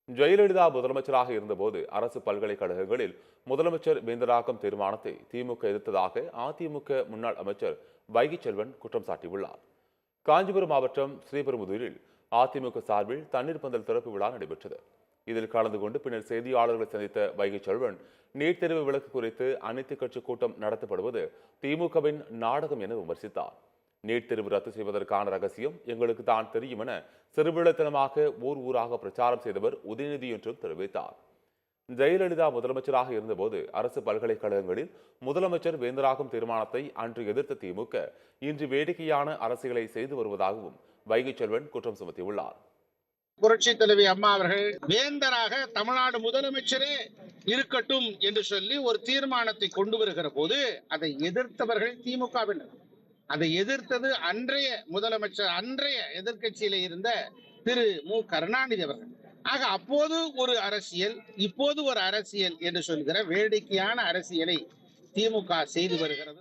ஜெயலலிதா முதலமைச்சராக இருந்தபோது அரசு பல்கலைக்கழகங்களில் முதலமைச்சர் வேந்தராக்கும் தீர்மானத்தை திமுக எதிர்த்ததாக அதிமுக முன்னாள் அமைச்சர் வைகை செல்வன் குற்றம் சாட்டியுள்ளார். காஞ்சிபுரம் மாவட்டம் ஸ்ரீபெரும்புதூரில் அதிமுக சார்பில் தண்ணீர் பந்தல் திறப்பு விழா நடைபெற்றது. இதில் கலந்து கொண்டு பின்னர் செய்தியாளர்களை சந்தித்த வைகை செல்வன் நீட் தேர்வு விலக்கு குறித்து அனைத்து கட்சி கூட்டம் நடத்தப்படுவது திமுகவின் நாடகம் என விமர்சித்தார். நீட் தேர்வு ரத்து செய்வதற்கான ரகசியம் எங்களுக்கு தான் தெரியும் என சிறுவிழத்தனமாக ஊர் ஊராக பிரச்சாரம் செய்தவர் உதயநிதி என்றும் தெரிவித்தார். ஜெயலலிதா முதலமைச்சராக இருந்தபோது அரசு பல்கலைக்கழகங்களில் முதலமைச்சர் வேந்தராகும் தீர்மானத்தை அன்று எதிர்த்த திமுக இன்று வேடிக்கையான அரசியலை செய்து வருவதாகவும் வைகை செல்வன் குற்றம் சுமத்தியுள்ளார். புரட்சி தலைவி அம்மா அவர்கள் வேந்தராக தமிழ்நாடு முதலமைச்சரே இருக்கட்டும் என்று சொல்லி ஒரு தீர்மானத்தை கொண்டு வருகிற போது அதை எதிர்த்தவர்கள் திமுகவினர். அதை எதிர்த்தது அன்றைய முதலமைச்சர், அன்றைய எதிர்கட்சியில இருந்த திரு மு கருணாநிதி அவர்கள். ஆக அப்போது ஒரு அரசியல், இப்போது ஒரு அரசியல் என்று சொல்கிற வேடிக்கையான அரசியலை திமுக செய்து வருகிறது.